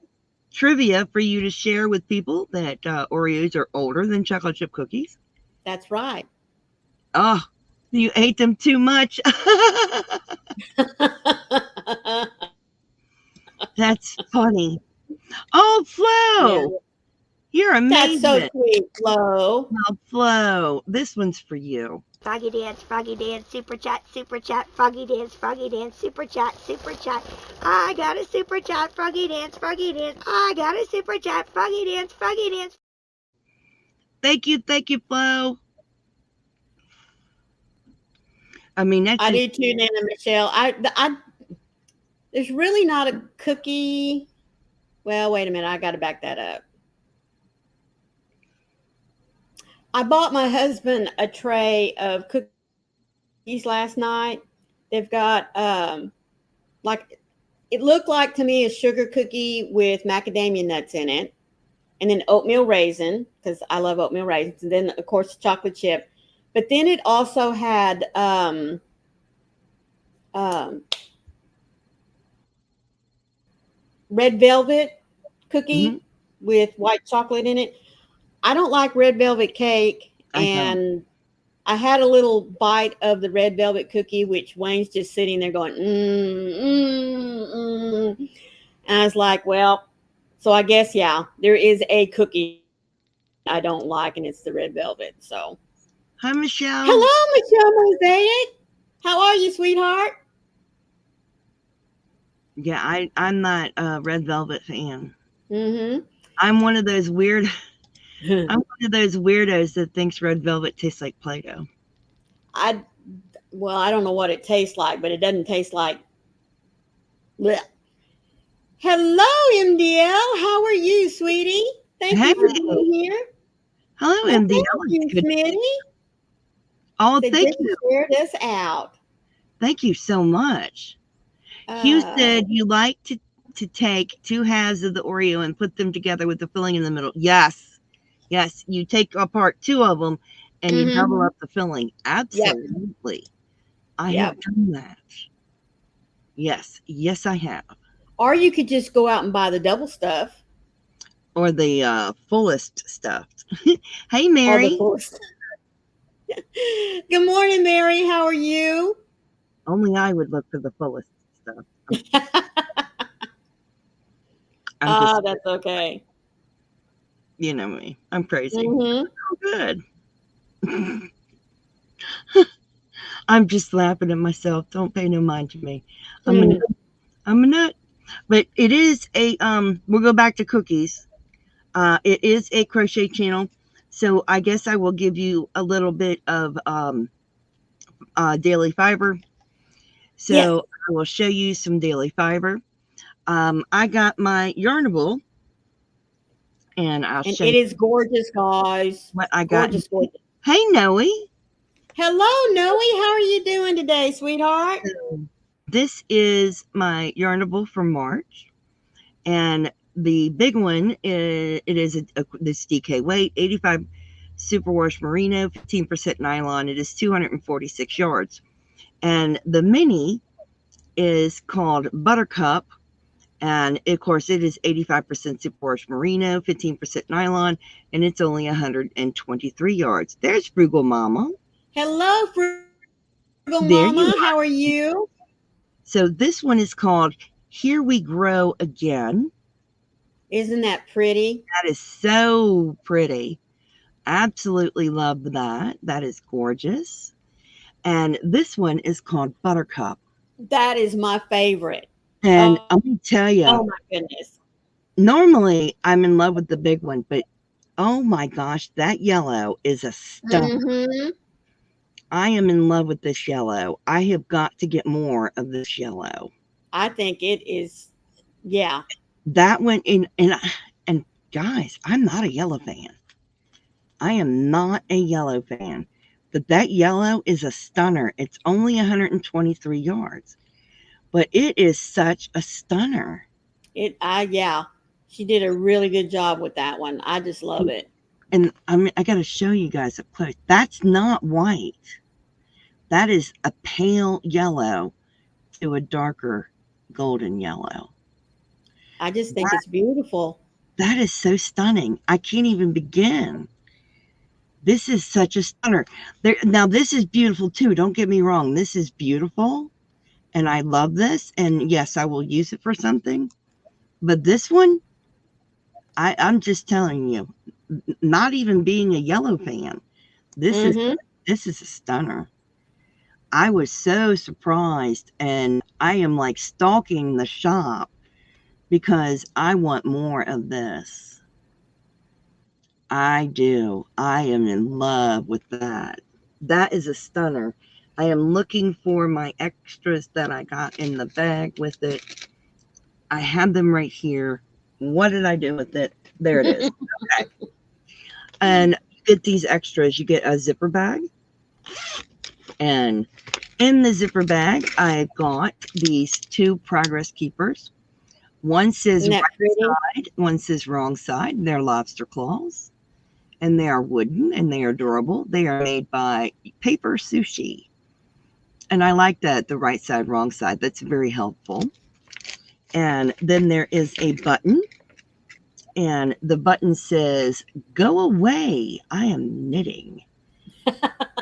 trivia for you to share with people that Oreos are older than chocolate chip cookies. That's right. Oh, you ate them too much. That's funny. Oh, Yeah. Flo, you're That's so amazing. sweet, Flo. Well, Flo, this one's for you. Froggy Dance, Super Chat, Froggy Dance, Super Chat. I got a Super Chat, Froggy Dance. I got a Super Chat, Froggy Dance, Froggy Dance. Thank you, Flo. I mean, that's I just do too, Nana Michelle. There's really not a cookie. Well, wait a minute. I got to back that up. I bought my husband a tray of cookies last night. They've got like it looked like to me a sugar cookie with macadamia nuts in it, and then oatmeal raisin because I love oatmeal raisins, and then of course chocolate chip. But then it also had um, red velvet mhm, cookie with white chocolate in it. I don't like red velvet cake, I don't. and I had a little bite of the red velvet cookie, which Wayne's just sitting there going, and I was like, well, so I guess yeah, there is a cookie I don't like, and it's the red velvet. So, Hi, Michelle. hello, Michelle Mosaic. How are you, sweetheart? Yeah, I'm not a red velvet fan. Mm-hmm. I'm one of those weird I'm one of those weirdos that thinks red velvet tastes like Play-Doh. I well, I don't know what it tastes like, but it doesn't taste like. Blech. Hello, MDL. How are you, sweetie? Thank you for Hey, being here. hello, Well, MDL. thank It's you, good. Smitty. Oh, Said thank just you. shared us out. Thank you so much. Hugh Uh, said you like to take two halves of the Oreo and put them together with the filling in the middle. Yes. Yes, you take apart two of them and you mm-hmm. double up the filling. Yep. Absolutely. I have Yep. done that. Yes. Yes, I have. Or you could just go out and buy the double stuff Or the fullest stuff. Hey, or the Mary. full stuff. Good morning, Mary. How are you? Only I would look for the fullest stuff. I'm Ah, just, that's okay. you know me. I'm crazy. Mm-hmm. Oh, good. I'm just laughing at myself. Don't pay no mind to me. I'm a nut. I'm a nut. But it is a we'll go back to cookies. It is a crochet channel. So I guess I will give you a little bit of daily fiber. Yes. So I will show you some daily fiber. I got my Yarnable and I'll And show it you is gorgeous, guys. what I got. Gorgeous, gorgeous. Hey, Noe. Hello, Noe. How are you doing today, sweetheart? This is my Yarnable for March. And the big one is it is this DK weight 85 superwash merino 15% nylon. It is 246 yards. And the mini is called Buttercup, and of course it is 85% superwash merino 15% nylon, and it's only 123 yards. There's Frugal Mama. Hello, Frugal Mama. How are There you you? are. So this one is called Here We Grow Again. Isn't that pretty? That is so pretty. Absolutely love that. That is gorgeous. And this one is called Buttercup. That is my favorite. And Oh I'm my going to tell goodness. you, normally I'm in love with the big one, but oh my gosh, that yellow is a stunner. Mm-hmm. I am in love with this yellow. I have got to get more of this yellow. I think it is. Yeah. That one and guys, I'm not a yellow fan. I am not a yellow fan. But that yellow is a stunner. It's only 123 yards. But it is such a stunner. Yeah. She did a really good job with that one. I just love it. And I got to show you guys up close. That's not white. That is a pale yellow to a darker golden yellow. I just think That, it's beautiful. that is so stunning. I can't even begin. This is such a stunner. Now, this is beautiful too. Don't get me wrong. This is beautiful. And I love this. And yes, I will use it for something. But this one, I'm just telling you, not even being a yellow fan, this is Mm-hmm. this is a stunner. I was so surprised, and I am like stalking the shop because I want more of this. I do. I am in love with that. That is a stunner. I am looking for my extras that I got in the bag with it. I have them right here. What did I do with it? There it is. Okay. And you get these extras. You get a zipper bag, and in the zipper bag, I got these two progress keepers. One says Isn't that pretty? right side, one says wrong side. They're lobster claws, and they are wooden and they are durable. They are made by Paper Sushi. And I like that, the right side, wrong side. That's very helpful. And then there is a button, and the button says, Go away. I am knitting.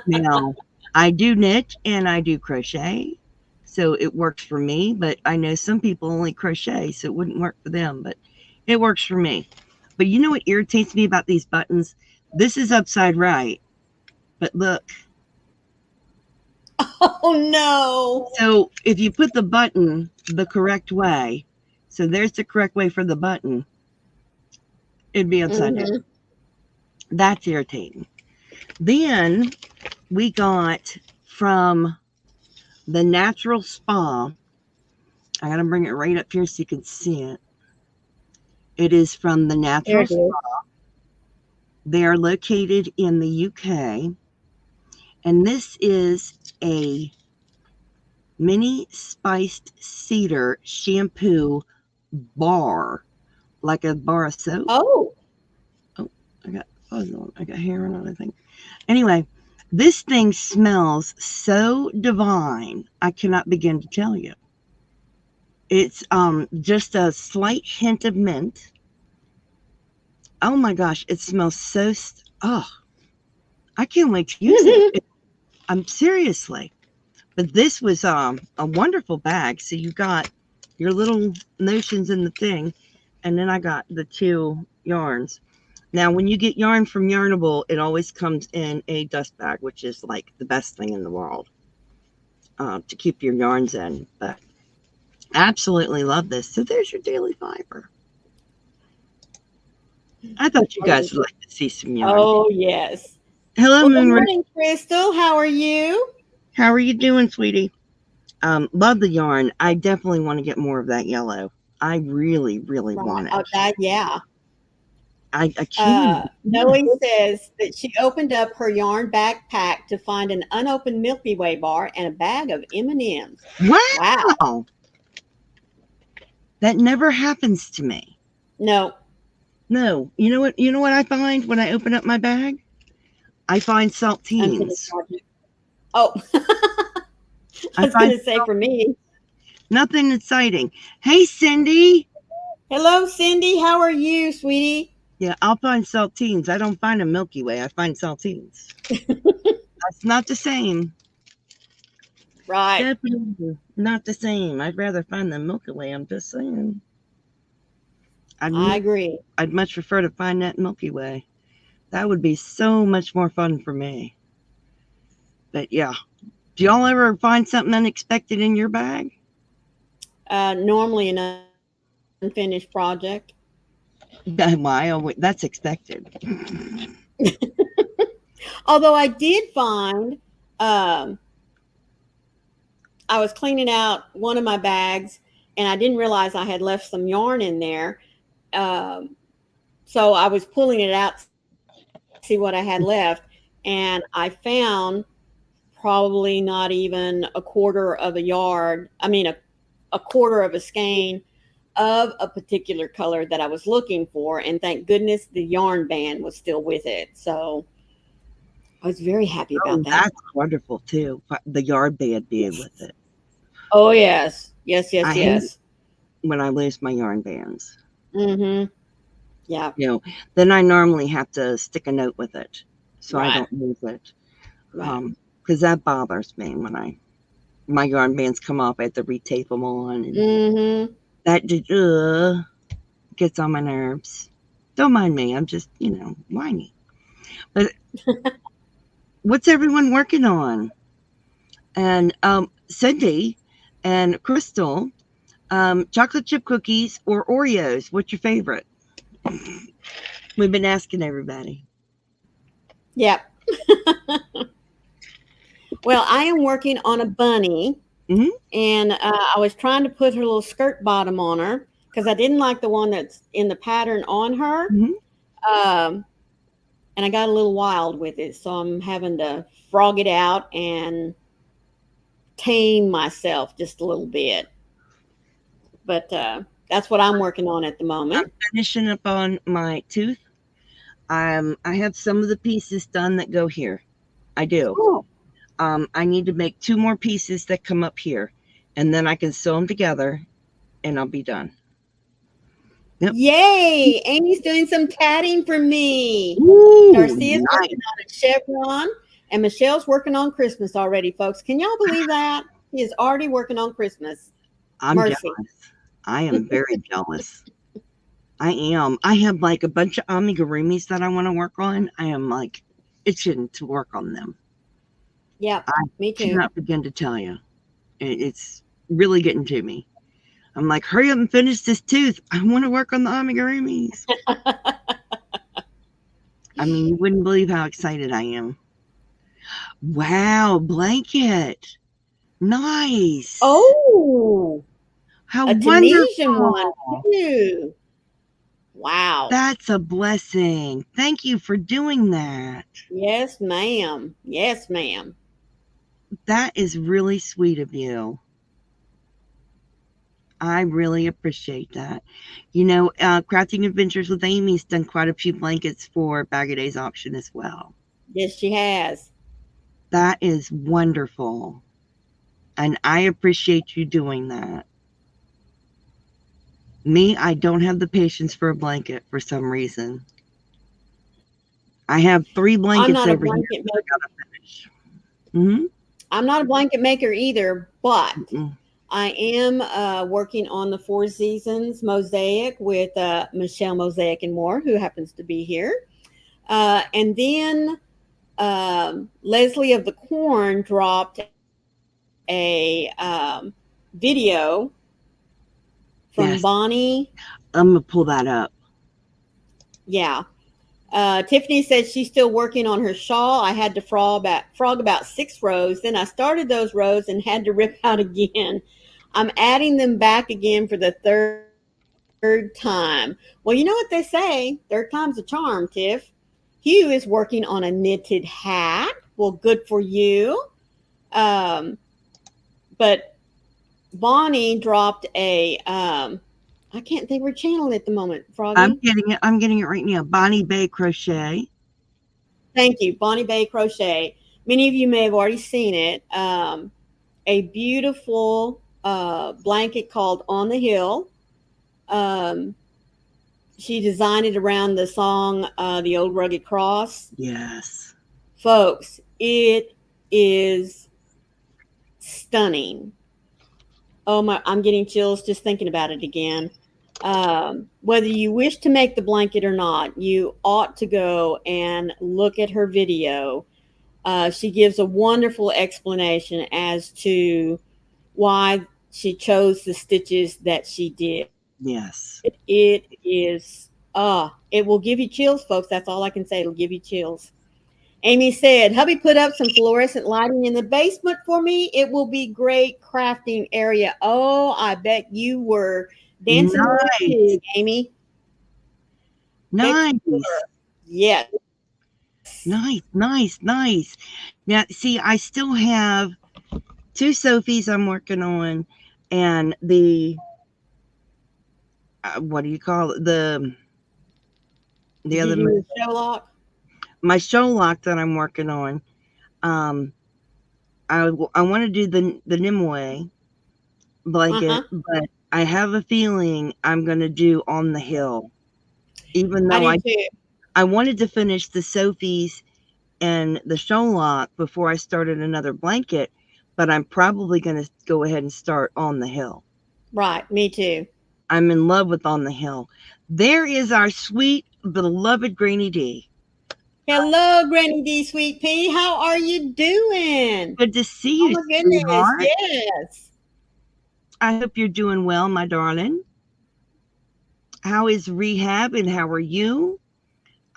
Now, I do knit and I do crochet, so it works for me, but I know some people only crochet, so it wouldn't work for them, but it works for me. But you know what irritates me about these buttons? This is upside right, but look, Oh no. So if you put the button the correct way, so there's the correct way for the button, it'd be upside down. Mm-hmm. That's irritating. Then we got from the Natural Spa. I gotta bring it right up here so you can see it. It is from the There Natural it is. Spa. They are located in the UK, and this is a mini spiced cedar shampoo bar, like a bar of soap. Oh. Oh, I got fuzz on. I got hair on it, I think. Anyway, this thing smells so divine. I cannot begin to tell you. It's just a slight hint of mint. Oh my gosh, it smells so. Oh, I can't wait to use it. I'm seriously. But this was a wonderful bag. So you got your little notions in the thing, and then I got the 2 yarns. Now, when you get yarn from Yarnable, it always comes in a dust bag, which is like the best thing in the world to keep your yarns in. But absolutely love this. So there's your daily fiber. I thought you guys would like to see some yarn. Oh yes. Hello, Well, good Moonray. morning, Crystal. How are you? How are you doing, sweetie? Love the yarn. I definitely want to get more of that yellow. I really, really Right. want it. Oh, that, yeah. I can't. Noe says that she opened up her yarn backpack to find an unopened Milky Way bar and a bag of M&Ms. Wow. Wow. That never happens to me. No. No. You know what? You know what I find when I open up my bag? I find saltines. Oh. I was going to say for me. Nothing exciting. Hey, Cindy. Hello, Cindy. How are you, sweetie? Yeah, I'll find saltines. I don't find a Milky Way. I find saltines. That's not the same. Right. Definitely not the same. I'd rather find the Milky Way. I'm just saying. I agree. I'd much prefer to find that Milky Way. That would be so much more fun for me. But yeah. Do y'all ever find something unexpected in your bag? Normally an unfinished project. Why? That's expected. Although I did find, I was cleaning out one of my bags and I didn't realize I had left some yarn in there. So I was pulling it out to see what I had left, and I found probably not even a quarter of a yard. I mean, a quarter of a skein of a particular color that I was looking for, and thank goodness the yarn band was still with it. So I was very happy about that. That's wonderful too. The yard band being with it. Oh yes, yes. I hate when I lose my yarn bands. Mm-hmm. Yeah. You know, then I normally have to stick a note with it, so Right. I don't lose it. Right. Because that bothers me when my yarn bands come off. I have to retape them on, and Mm-hmm. that gets on my nerves. Don't mind me. I'm just whiny. But what's everyone working on? And Cindy and Crystal, chocolate chip cookies or Oreos? What's your favorite? We've been asking everybody. Yep. Well, I am working on a bunny, Mhm. and I was trying to put her little skirt bottom on her because I didn't like the one that's in the pattern on her. Mhm. And I got a little wild with it, so I'm having to frog it out and tame myself just a little bit. But that's what I'm working on at the moment. I'm finishing up on my tooth. I have some of the pieces done that go here. I do. Oh, I need to make 2 more pieces that come up here, and then I can sew them together, and I'll be done. Yep. yay! Amy's doing some tatting for me. Ooh, Darcia's nice. working on a chevron, and Michelle's working on Christmas already, folks. Can y'all believe that? He is already working on Christmas. I'm Mercy. jealous. I am very jealous. I am. I have like a bunch of amigurumis that I want to work on. I am like itching to work on them. Yep, I me too. cannot begin to tell you. It's really getting to me. I'm like, hurry up and finish this tooth. I want to work on the amigurumis. I mean, you wouldn't believe how excited I am. Wow, blanket. Nice. Oh, How a Tunisian wonderful. one too. Wow. That's a blessing. Thank you for doing that. Yes, ma'am. Yes, ma'am. That is really sweet of you. I really appreciate that. Crafting Adventures with Amy's done quite a few blankets for Bag of Days auction as well. Yes, she has. That is wonderful. And I appreciate you doing that. Me, I don't have the patience for a blanket for some reason. I have 3 I'm blankets not a over here blanket that I maker. gotta finish. Mm-hmm. I'm not a blanket maker either, but Mm-mm. I am working on the Four Seasons mosaic with Michelle Mosaic and More, who happens to be here. And then Leslie of the Corn dropped a video from Yes, Bonnie. I'm gonna pull that up. Yeah. Tiffany says she's still working on her shawl. I had to frog about 6 rows. Then I started those rows and had to rip out again. I'm adding them back again for the third time. Well, you know what they say? Third time's a charm, Tiff. Hugh is working on a knitted hat. Well, good for you. Um, but Bonnie dropped I can't think of her channel at the moment, I'm Froggy. getting it. I'm getting it right now. Bonnie Bay Crochet. Thank you, Bonnie Bay Crochet. Many of you may have already seen it. A beautiful blanket called On the Hill. Um, she designed it around the song The Old Rugged Cross. Yes. Folks, it is stunning. Oh my, I'm getting chills just thinking about it again. Whether you wish to make the blanket or not, you ought to go and look at her video. She gives a wonderful explanation as to why she chose the stitches that she did. Yes. It is, it will give you chills, folks. That's all I can say. It'll give you chills. Amy said, hubby put up some fluorescent lighting in the basement for me. It will be great crafting area. Oh, I bet you were dancing with a Nice. pig, Amy. Bet you Nice. were. Yes. Nice. Nice. Nice. Now, see, I still have 2 Sophies I'm working on, and what do you call it? The Did other you use Sherlock? my show lock that I'm working on. Um, I want to do the Nimue blanket, Uh-huh. but I have a feeling I'm going to do On the Hill, even I though do I too. I wanted to finish the Sophies and the Sholok before I started another blanket, but I'm probably going to go ahead and start On the Hill. Right, me too. I'm in love with On the Hill. There is our sweet, beloved Granny D. Hello, Granny D, sweet pea. How are you doing? Good to see Oh you, my goodness, sweetheart. yes. I hope you're doing well, my darling. How is rehab and how are you?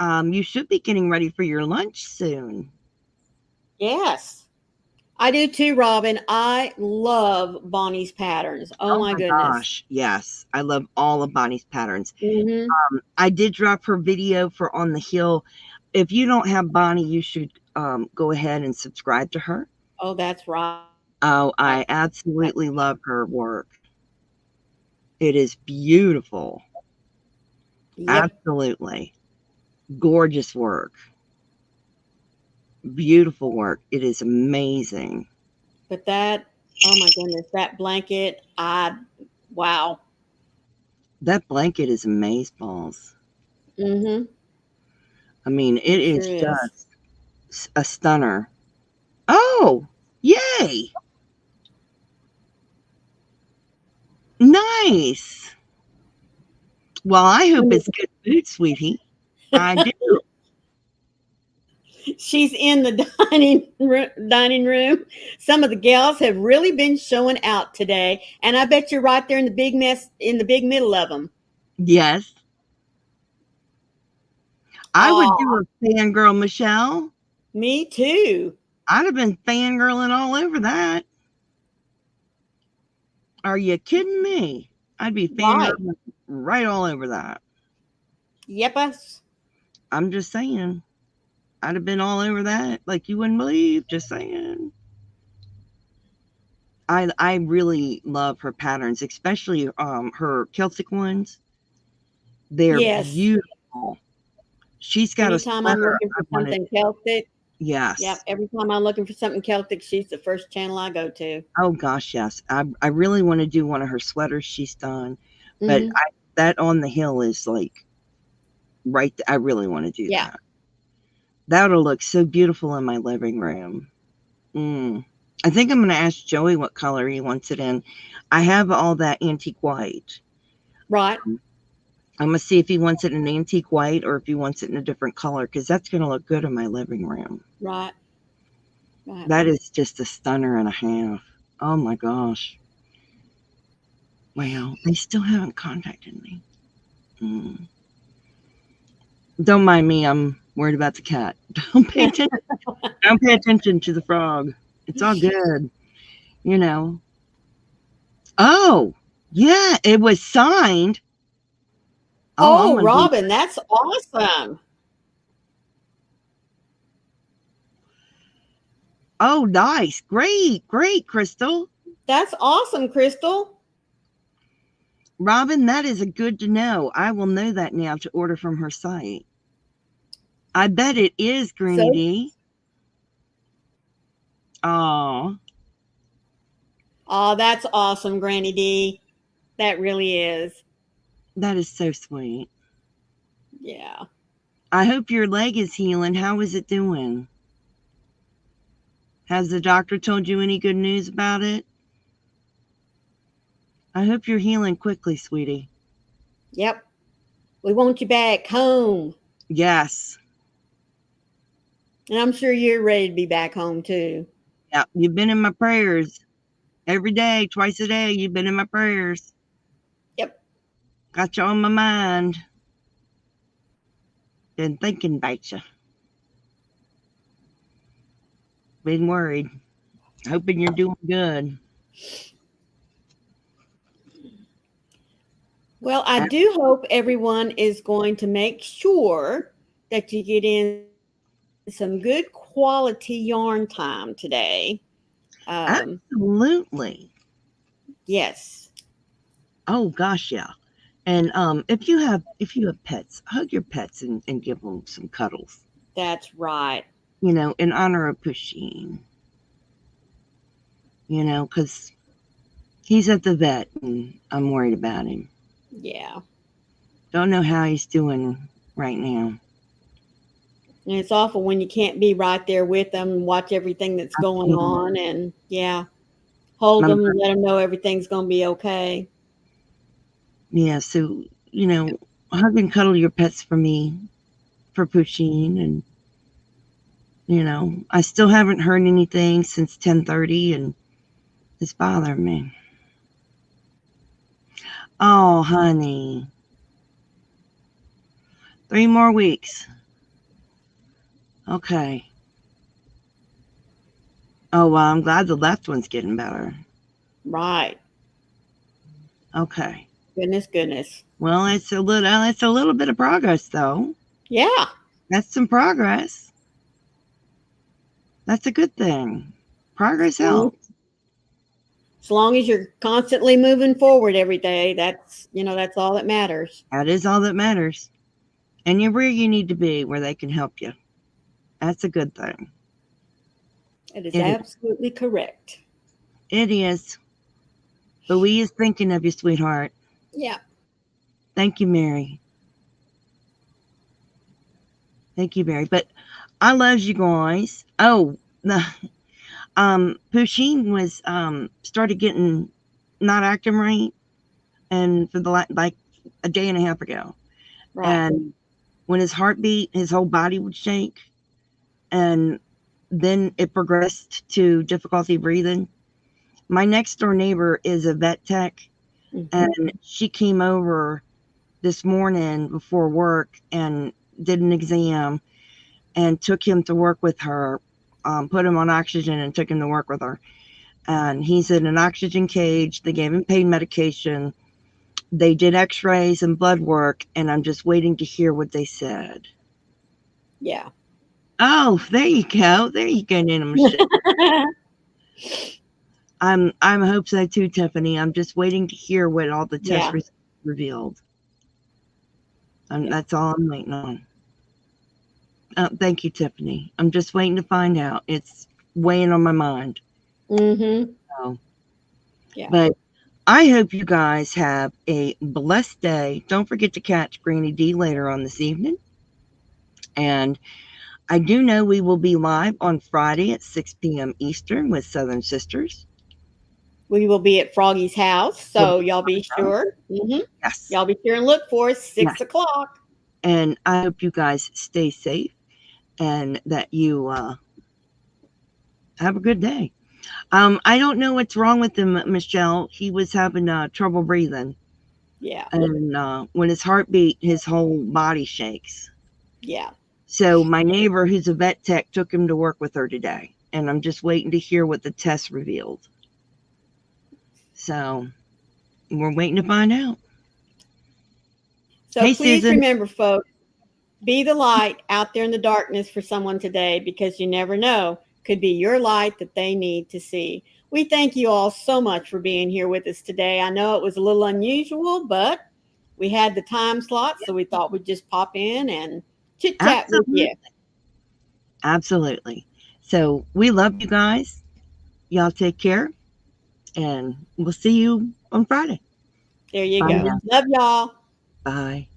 You should be getting ready for your lunch soon. Yes. I do too, Robin. I love Bonnie's patterns. Oh Oh my my goodness. gosh, yes. I love all of Bonnie's patterns. Mm-hmm. I did drop her video for On the Hill. If you don't have Bonnie, you should go ahead and subscribe to her. Oh, that's right. Oh, I That's absolutely right. love her work. It is beautiful. Yep. Absolutely. Gorgeous work. Beautiful work. It is amazing. But that, oh my goodness, that blanket, wow. That blanket is amazeballs. Mm-hmm. I mean, it It is sure is. just a stunner. Oh, yay. Nice. Well, I hope it's good food, sweetie. I do. She's in the dining room. Some of the gals have really been showing out today, and I bet you're right there in the big mess in the big middle of them. Yes. I would Oh, do a fangirl, Michelle. me too. I'd have been fangirling all over that. Are you kidding me? I'd be Right. fangirling right all over that. Yep. Us. I'm just saying. I'd have been all over that like you wouldn't believe. Just saying. I really love her patterns, especially her Celtic ones. They're Yes. beautiful. She's got a Anytime I'm sweater looking I for wanted. something Celtic, yep. Yes. Every time I'm looking for something Celtic, she's the first channel I go to. Oh gosh, yes. I really want to do one of her sweaters she's done, but Hmm. that on the hill is like right. I really want to do Yeah. that. That'll look so beautiful in my living room. Mm. I think I'm going to ask Joey what color he wants it in. I have all that antique white. Right. I'm going to see if he wants it in antique white or if he wants it in a different color because that's going to look good in my living room. Right. Right. That is just a stunner and a half. Oh my gosh. Wow. They still haven't contacted me. Mm. Don't mind me. I'm worried about the cat. Don't pay attention. Don't pay attention to the frog. It's all good. You know. Oh, yeah. It was signed. Oh, I'm Oh, going to be. Robin, that's awesome. Oh, nice. Great. Great, Crystal. That's awesome, Crystal. Robin, that is a good to know. I will know that now to order from her site. I bet it is Greeny So, D. Oh, oh, that's awesome, Granny D. That really is. that is so sweet. Yeah. I hope your leg is healing. How is it doing? Has the doctor told you any good news about it? I hope you're healing quickly, sweetie. Yep. We want you back home. Yes. And I'm sure you're ready to be back home too. Yeah, you've been in my prayers every day, twice a day. You've been in my prayers. Yep. Got you on my mind. Been thinking about you. Been worried. Hoping you're doing good. Well, I do hope everyone is going to make sure that you get in some good quality yarn time today. Um, Absolutely. yes, Oh gosh, yeah. And if you have pets, hug your pets and give them some cuddles. that's right. In honor of Pusheen. Because he's at the vet and I'm worried about him. Yeah. Don't know how he's doing right now. And it's awful when you can't be right there with them and watch everything that's I going can't. on. And yeah, hold My, them and let them know everything's going to be okay. yeah, so hug and cuddle your pets for me, for Pusheen, and I still haven't heard anything since 10:30, and it's bothering me. Oh, honey, 3 more weeks. Okay. Oh well, I'm glad the left one's getting better. Right. Okay. Goodness, goodness. Well, it's a little bit of progress though. Yeah. That's some progress. That's a good thing. Progress As long helps. as, long as you're constantly moving forward every day, that's all that matters. That is all that matters. And you're where you need to be, where they can help you. That's a good thing. It is It is. absolutely correct. It is. But we is thinking of you, sweetheart. Yeah. Thank you, Mary. Thank you, Mary. But I loves you guys. Oh, the Pusheen was started getting not acting right, and for the like a day and a half ago, Right. and when his heart beat, his whole body would shake, and then it progressed to difficulty breathing. My next door neighbor is a vet tech, Mm-hmm. and she came over this morning before work and did an exam and took him to work with her, put him on oxygen and took him to work with her. And he's in an oxygen cage. They gave him pain medication. They did x-rays and blood work, and I'm just waiting to hear what they said. Yeah. Oh, there you go. There you go, Nana Michelle. I'm hope so too, Tiffany. I'm just waiting to hear what all the test Yeah. results revealed. Yeah. That's all I'm waiting on. Thank you, Tiffany. I'm just waiting to find out. It's weighing on my mind. Mm-hmm. So, Yeah. but I hope you guys have a blessed day. Don't forget to catch Granny D later on this evening. And I do know we will be live on Friday at 6 p.m. Eastern with Southern Sisters. We will be at Froggy's house, We'll be so y'all be live. sure. Mm-hmm. Yes. Y'all be sure and look for us Yes. 6 o'clock. And I hope you guys stay safe and that you have a good day. I don't know what's wrong with him, Michelle. He was having trouble breathing, Yeah. and when his heart beat, his whole body shakes. Yeah. So my neighbor, who's a vet tech, took him to work with her today, and I'm just waiting to hear what the test revealed. So we're waiting to find out. So Hey, please Susan. remember, folks, be the light out there in the darkness for someone today, because you never know, could be your light that they need to see. We thank you all so much for being here with us today. I know it was a little unusual, but we had the time slot, so we thought we'd just pop in and chit chat with Absolutely. you. Absolutely. So we love you guys. Y'all take care, and we'll see you on Friday. There you Bye go. now. Love y'all. Bye.